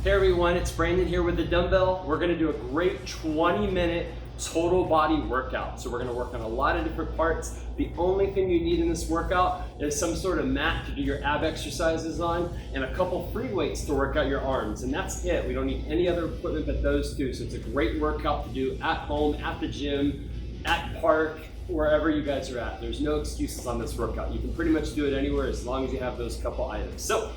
Hey everyone, it's Brandon here with the Dumbbell. We're gonna do a great 20-minute total body workout. So we're gonna work on a lot of different parts. The only thing you need in this workout is some sort of mat to do your ab exercises on and a couple free weights to work out your arms. And that's it. We don't need any other equipment but those two. So it's a great workout to do at home, at the gym, at park, wherever you guys are at. There's no excuses on this workout. You can pretty much do it anywhere as long as you have those couple items. So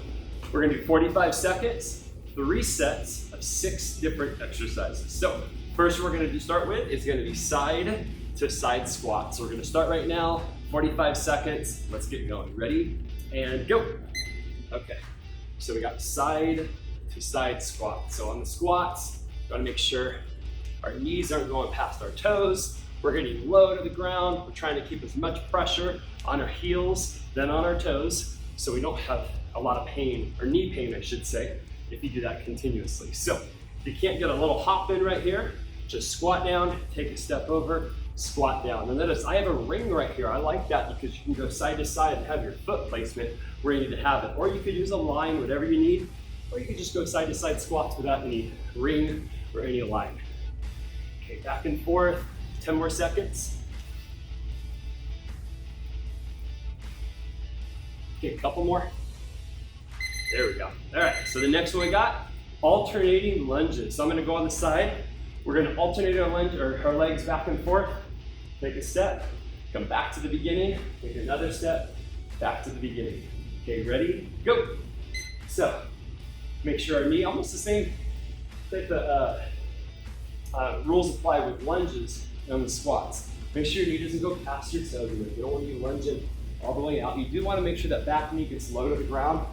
we're gonna do 45 seconds. 3 sets of 6 different exercises. So first we're going to start with is going to be side to side squats. So we're going to start right now, 45 seconds. Let's get going. Ready and go. Okay, so we got side to side squats. So on the squats, got to make sure our knees aren't going past our toes. We're getting low to the ground. We're trying to keep as much pressure on our heels than on our toes so we don't have a lot of pain, or knee pain I should say, if you do that continuously. So if you can't get a little hop in right here, just squat down, take a step over, squat down. And notice I have a ring right here. I like that because you can go side to side and have your foot placement where you need to have it. Or you could use a line, whatever you need, or you could just go side to side squats without any ring or any line. Okay, back and forth, 10 more seconds. Okay, a couple more. There we go. All right, so the next one we got, alternating lunges. So I'm gonna go on the side. We're gonna alternate our lunge, or our legs back and forth. Take a step, come back to the beginning, take another step, back to the beginning. Okay, ready, go. So, make sure our knee, almost the same, like the rules apply with lunges and the squats. Make sure your knee doesn't go past your toes. You don't want to be lunging all the way out. You do want to make sure that back knee gets low to the ground.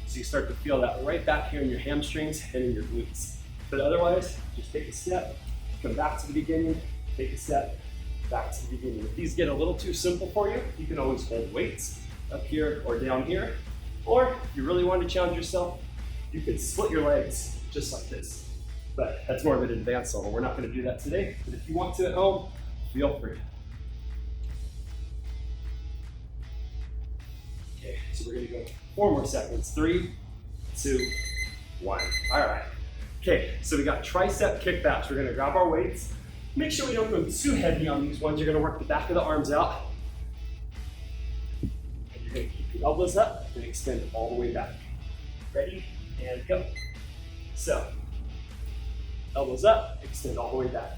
So you start to feel that right back here in your hamstrings and in your glutes. But otherwise, just take a step, come back to the beginning, take a step, back to the beginning. If these get a little too simple for you, you can always hold weights up here or down here. Or if you really want to challenge yourself, you can split your legs just like this. But that's more of an advanced level. We're not going to do that today, but if you want to at home, feel free. Okay, so we're going to go 4 more seconds. 3, 2, 1. All right. Okay, so we got tricep kickbacks. We're gonna grab our weights. Make sure we don't go too heavy on these ones. You're gonna work the back of the arms out. And you're gonna keep your elbows up and extend all the way back. Ready, and go. So, elbows up, extend all the way back.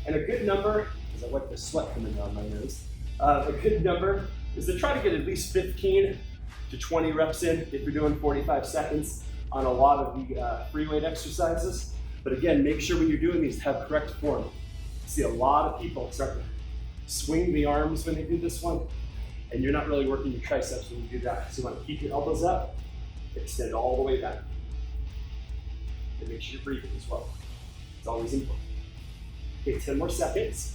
And a good number, because I like the sweat coming down my nose, a good number is to try to get at least 15 to 20 reps in if you're doing 45 seconds on a lot of the free weight exercises. But again, make sure when you're doing these to have correct form. I see a lot of people start to swing the arms when they do this one, and you're not really working your triceps when you do that. So you want to keep your elbows up, extend all the way back. And make sure you're breathing as well. It's always important. Okay, 10 more seconds.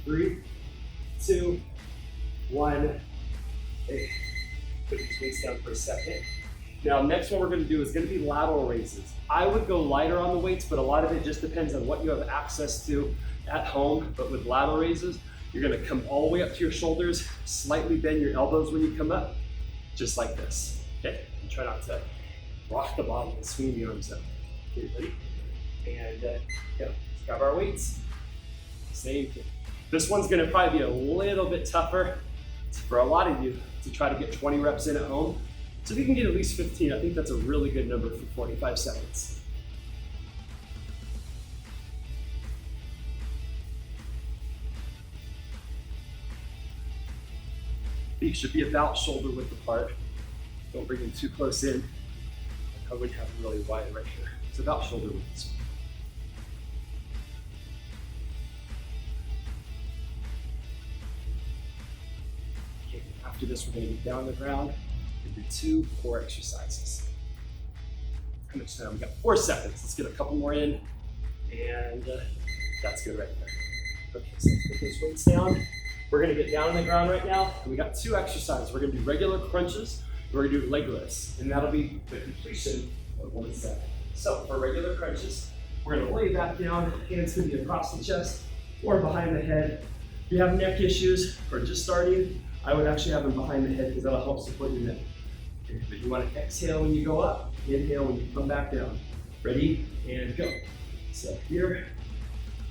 3, 2, 1. Hey, put these weights down for a second. Now, next one we're going to do is going to be lateral raises. I would go lighter on the weights, but a lot of it just depends on what you have access to at home. But with lateral raises, you're going to come all the way up to your shoulders, slightly bend your elbows when you come up, just like this. Okay, and try not to rock the body and swing the arms up. Okay, ready? And go. Let's grab our weights. Same thing. This one's gonna probably be a little bit tougher for a lot of you to try to get 20 reps in at home. So if you can get at least 15, I think that's a really good number for 45 seconds. Feet should be about shoulder width apart. Don't bring them too close in. I wouldn't have them really wide right here. It's about shoulder width. After this, we're going to get down on the ground and do 2 core exercises. How much time? We got 4 seconds. Let's get a couple more in, and that's good right there. Okay, so let's put those weights down. We're going to get down on the ground right now, and we got 2 exercises. We're going to do regular crunches, and we're going to do leg lifts, and that'll be the completion of 1 set. So for regular crunches, we're going to lay back down. Hands can be across the chest or behind the head. If you have neck issues or just starting, I would actually have them behind the head because that'll help support your neck. Okay, but you want to exhale when you go up, inhale when you come back down. Ready, and go. So here,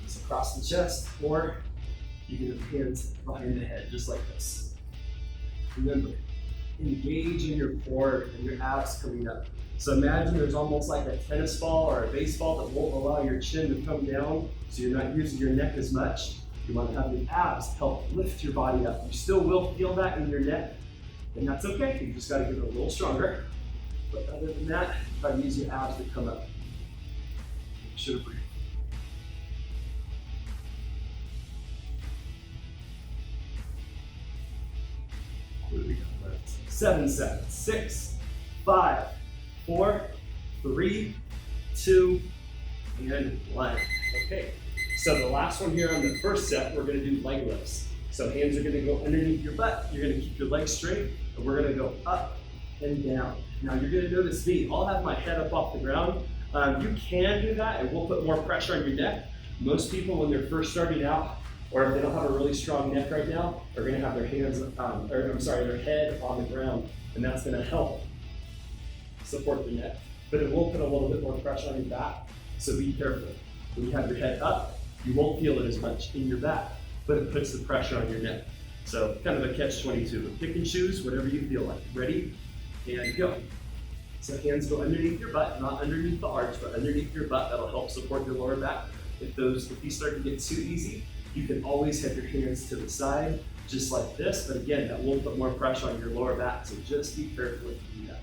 it's across the chest, or you can have hands behind the head, just like this. Remember, engage in your core and your abs coming up. So imagine there's almost like a tennis ball or a baseball that won't allow your chin to come down, so you're not using your neck as much. You want to have the abs help lift your body up. You still will feel that in your neck, and that's okay. You just got to get it a little stronger. But other than that, try to use your abs to come up. Make sure to breathe. What do we got left? 7 seconds. 6, 5, 4, 3, 2, and 1. Okay. So the last one here on the first set, we're going to do leg lifts. So hands are going to go underneath your butt. You're going to keep your legs straight, and we're going to go up and down. Now you're going to notice me. I'll have my head up off the ground. You can do that. It will put more pressure on your neck. Most people, when they're first starting out, or if they don't have a really strong neck right now, are going to have their hands, their head on the ground, and that's going to help support the neck. But it will put a little bit more pressure on your back. So be careful. When you have your head up, you won't feel it as much in your back, but it puts the pressure on your neck. So kind of a catch-22. Pick and choose whatever you feel like. Ready? And go. So hands go underneath your butt, not underneath the arch, but underneath your butt. That'll help support your lower back. If these start to get too easy, you can always have your hands to the side, just like this. But again, that will put more pressure on your lower back. So just be careful if you do that.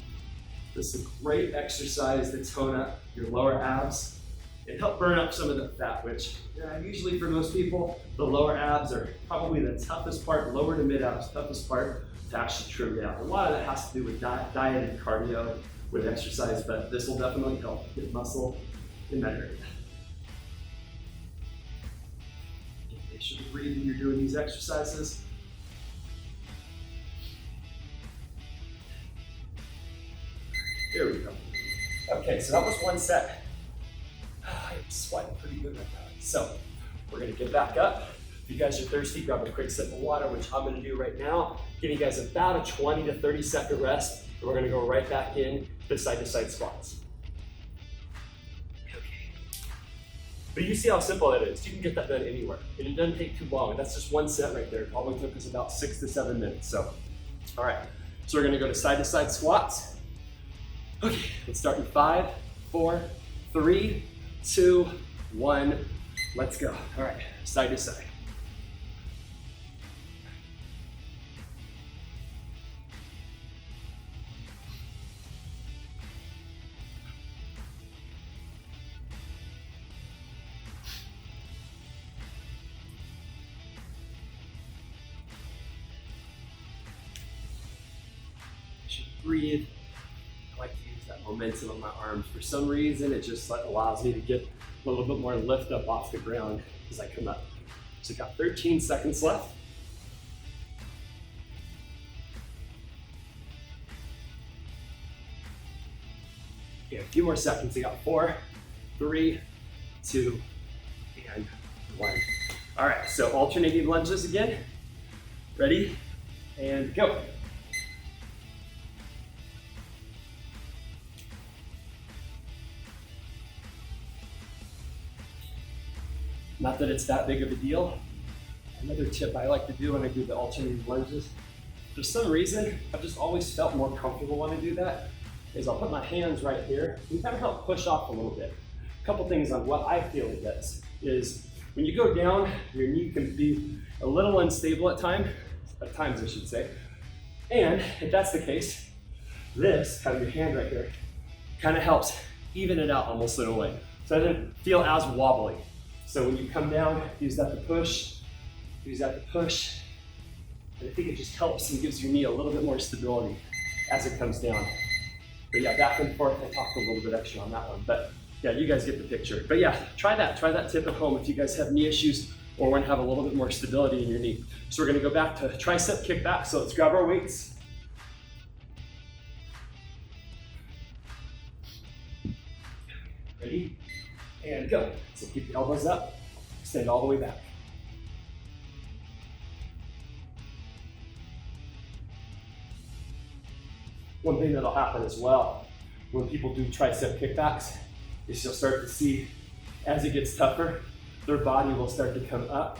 This is a great exercise to tone up your lower abs and help burn up some of the fat, which usually for most people, the lower abs are probably the toughest part, lower to mid abs, toughest part to actually trim down. A lot of that has to do with diet and cardio, with exercise, but this will definitely help get muscle in that area. Make sure to breathe when you're doing these exercises. There we go. Okay, so that was one set. I'm sweating pretty good right now. So we're gonna get back up. If you guys are thirsty, grab a quick sip of water, which I'm gonna do right now. Give you guys about a 20 to 30 second rest, and we're gonna go right back in to side squats. Okay. But you see how simple that is. You can get that done anywhere, and it doesn't take too long. And that's just one set right there. It probably took us about 6 to 7 minutes. So, all right. So we're gonna go to side squats. Okay, let's start in 5, 4, 3, 2, 1. Let's go. All right, side to side. Breathe. I like to use that momentum on my arms. For some reason, it just allows me to get a little bit more lift up off the ground as I come up. So we've got 13 seconds left. Okay, a few more seconds. We got 4, 3, 2, and 1. All right, so alternating lunges again. Ready? And go. Not that it's that big of a deal. Another tip I like to do when I do the alternating lunges, for some reason, I've just always felt more comfortable when I do that, is I'll put my hands right here and kind of help push off a little bit. A couple things on what I feel it does is when you go down, your knee can be a little unstable at times I should say. And if that's the case, this, having your hand right here, kind of helps even it out almost in a way. So it doesn't feel as wobbly. So when you come down, use that to push, use that to push. And I think it just helps and gives your knee a little bit more stability as it comes down. But yeah, back and forth, I talked a little bit extra on that one. But yeah, you guys get the picture. But yeah, try that tip at home if you guys have knee issues or want to have a little bit more stability in your knee. So we're gonna go back to tricep kickback. So let's grab our weights. Ready? And go. So keep the elbows up, extend all the way back. One thing that'll happen as well when people do tricep kickbacks is you'll start to see, as it gets tougher, their body will start to come up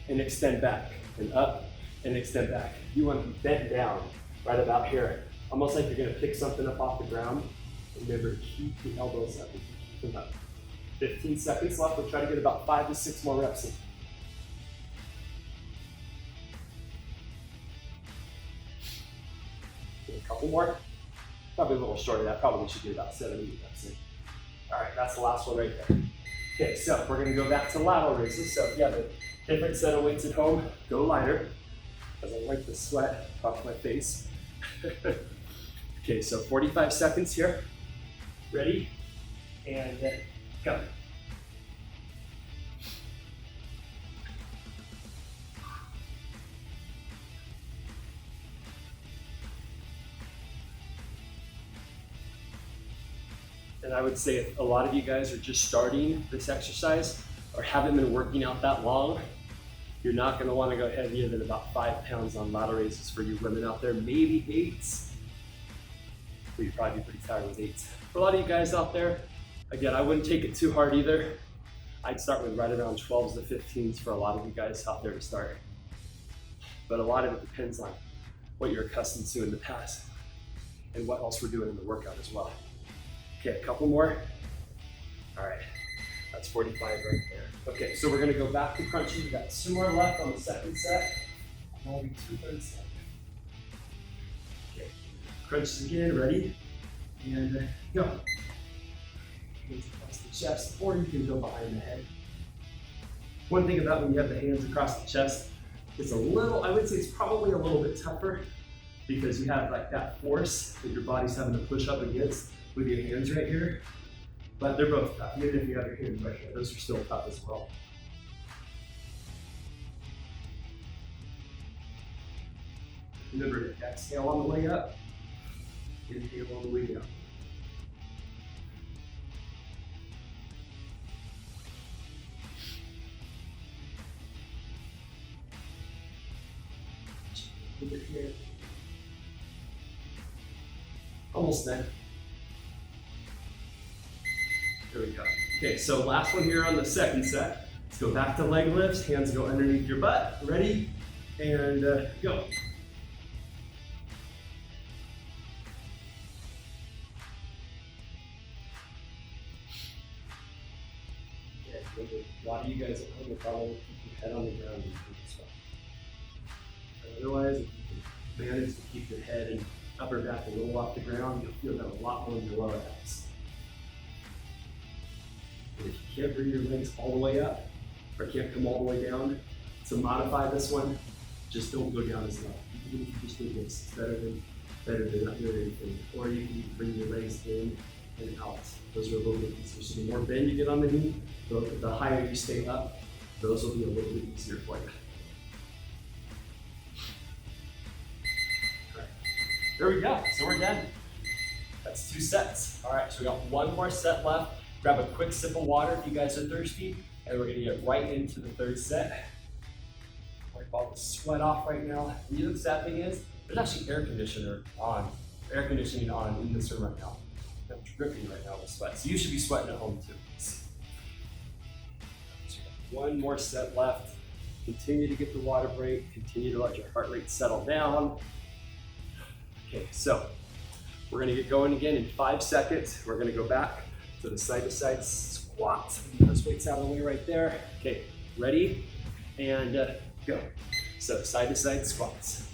and extend back, and up and extend back. You want to be bent down right about here, almost like you're going to pick something up off the ground. Remember, keep the elbows up and keep them up. 15 seconds left. We'll try to get about 5 to 6 more reps in. A couple more. Probably a little short of that. Probably should get about 7 reps in. All right, that's the last one right there. Okay, so we're gonna go back to lateral raises. So if you have a different set of weights at home, go lighter, because I like the sweat off my face. Okay, so 45 seconds here. Ready? And go. And I would say if a lot of you guys are just starting this exercise or haven't been working out that long, you're not going to want to go heavier than about 5 pounds on lateral raises for you women out there, maybe 8s. But you'd probably be pretty tired with 8s. For a lot of you guys out there, again, I wouldn't take it too hard either. I'd start with right around 12s to 15s for a lot of you guys out there to start. But a lot of it depends on what you're accustomed to in the past and what else we're doing in the workout as well. Okay, a couple more. All right, that's 45 right there. Okay, so we're gonna go back to crunching. We got 2 more left on the second set. Only 2/3 set. Okay, crunches again, ready? And go. Hands across the chest, or you can go behind the head. One thing about when you have the hands across the chest, it's a little, I would say it's probably a little bit tougher because you have like that force that your body's having to push up against with your hands right here, but they're both tough. Even if you have your hands right here, those are still tough as well. Remember to exhale on the way up, inhale on the way down. Keep it here. Almost done. There we go. Okay, so last one here on the second set. Let's go back to leg lifts. Hands go underneath your butt. Ready? And go. Okay, a lot of you guys at home will probably keep your head on the ground and do this one. Otherwise, if you can manage to keep your head and upper back a little off the ground, you'll feel that a lot more in your lower abs. And if you can't bring your legs all the way up, or can't come all the way down, to modify this one, just don't go down as low. Even if you just do this, it's better than not doing anything. Or you can bring your legs in and out. Those are a little bit easier. So the more bend you get on the knee, the higher you stay up, those will be a little bit easier for you. All right. There we go, so we're done. That's 2 sets. All right, so we got 1 more set left. Grab a quick sip of water if you guys are thirsty, and we're gonna get right into the 3rd set. Wipe all the sweat off right now. And you know what the sad thing is? There's actually air conditioning on in this room right now. I'm dripping right now with sweat, so you should be sweating at home too. So 1 more set left. Continue to get the water break. Continue to let your heart rate settle down. Okay, so we're gonna get going again in 5 seconds. We're gonna go back to the side-to-side squat. Those weights out of the way right there. Okay, ready? And go. So side-to-side squats.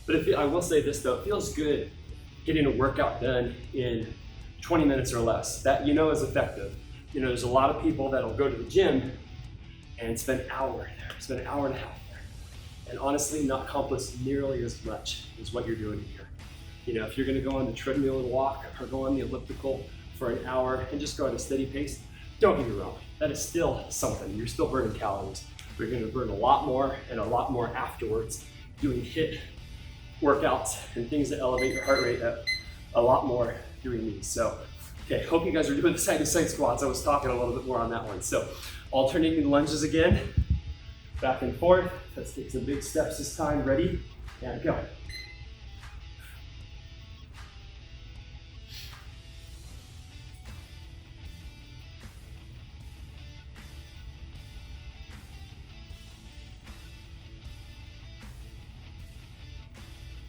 But I will say this though, it feels good getting a workout done in 20 minutes or less. That is effective. There's a lot of people that'll go to the gym and spend an hour there, spend an hour and a half there, and honestly not accomplish nearly as much as what you're doing here. If you're gonna go on the treadmill and walk, or go on the elliptical for an hour and just go at a steady pace, don't get me wrong, that is still something. You're still burning calories. You're gonna burn a lot more and a lot more afterwards doing HIIT workouts and things that elevate your heart rate up a lot more doing these. So Okay, hope you guys are doing the side-to-side squats. I was talking a little bit more on that one. So alternating lunges again, back and forth. Let's take some big steps this time. Ready? And go.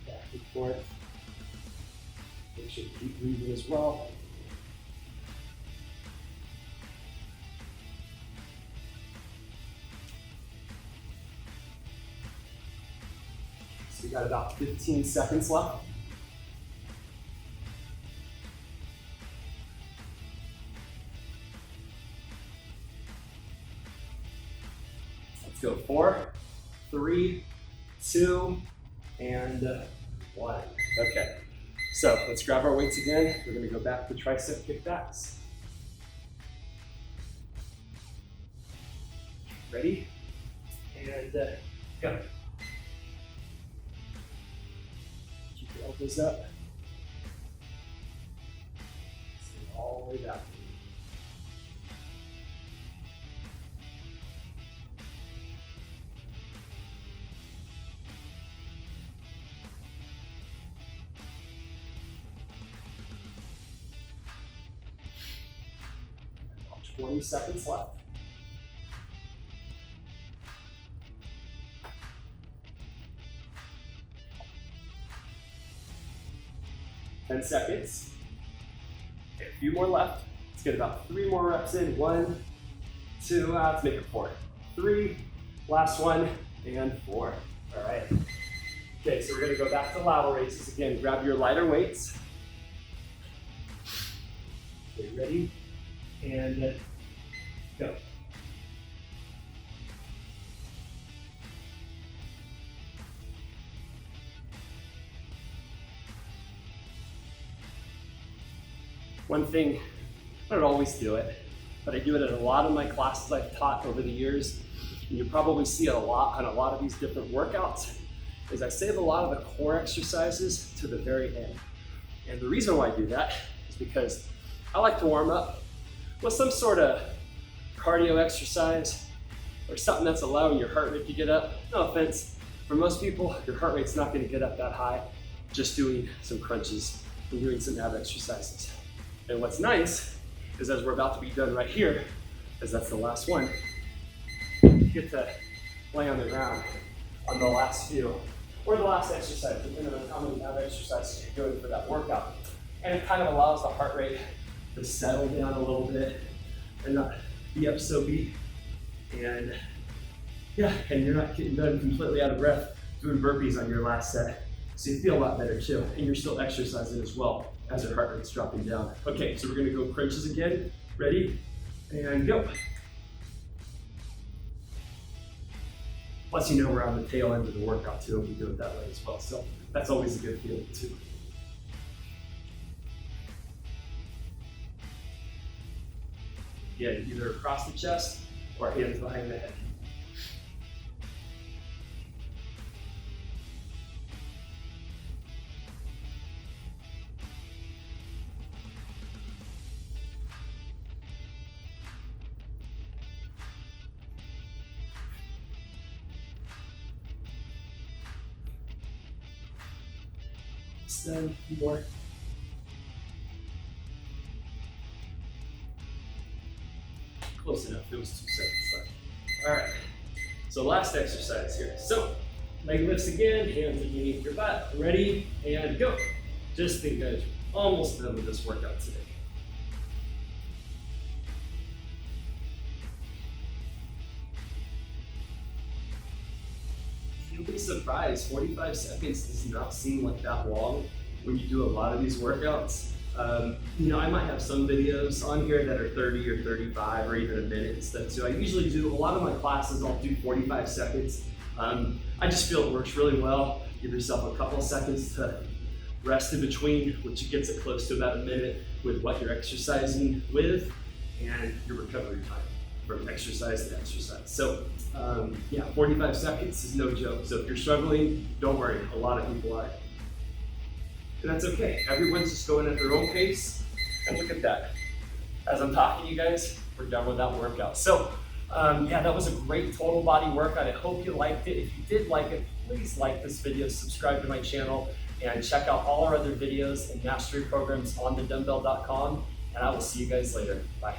Back and forth. Make sure you keep breathing as well. So we got about 15 seconds left. Let's go 4, 3, 2, and 1. Okay. So let's grab our weights again. We're gonna go back to tricep kickbacks. Ready? And go. Keep your elbows up. Stay all the way back. About 20 seconds left. Ten seconds. Okay, a few more left. Let's get about 3 more reps in. 1, 2, let's make it 4. 3, last one, and 4. All right. Okay, so we're gonna go back to lateral raises again. Grab your lighter weights. Okay, ready? And go. One thing, I don't always do it, but I do it at a lot of my classes I've taught over the years, and you probably see it a lot on a lot of these different workouts, is I save a lot of the core exercises to the very end. And the reason why I do that is because I like to warm up with some sort of cardio exercise or something that's allowing your heart rate to get up. No offense, for most people, your heart rate's not gonna get up that high just doing some crunches and doing some ab exercises. And what's nice is as we're about to be done right here, as that's the last one, you get to lay on the ground on the last few, or the last exercise, depending on how many ab exercises you're doing for that workout. And it kind of allows the heart rate to settle down a little bit and not be up so beat. And yeah, and you're not getting done completely out of breath doing burpees on your last set. So you feel a lot better too, and you're still exercising as well as your heart rate's dropping down. Okay, so we're gonna go crunches again. Ready? And go. Plus, you know we're on the tail end of the workout too, if we do it that way as well. So that's always a good feeling too. Yeah, either across the chest or hands behind the head. Then more. Close enough, it was 2 seconds left. All right, so last exercise here. So leg lifts again, hands underneath your butt. Ready, and go. Just think guys, we're almost done with this workout today. You'll be surprised, 45 seconds does not seem like that long when you do a lot of these workouts. You know, I might have some videos on here that are 30 or 35 or even a minute instead. So I usually do, a lot of my classes, I'll do 45 seconds. I just feel it works really well. Give yourself a couple seconds to rest in between, which gets it close to about a minute with what you're exercising with and your recovery time from exercise to exercise. So yeah, 45 seconds is no joke. So if you're struggling, don't worry, a lot of people are. And that's okay. Everyone's just going at their own pace. And look at that. As I'm talking to you guys, we're done with that workout. So yeah, that was a great total body workout. I hope you liked it. If you did like it, please like this video, subscribe to my channel, and check out all our other videos and mastery programs on thedumbbell.com. And I will see you guys later. Bye.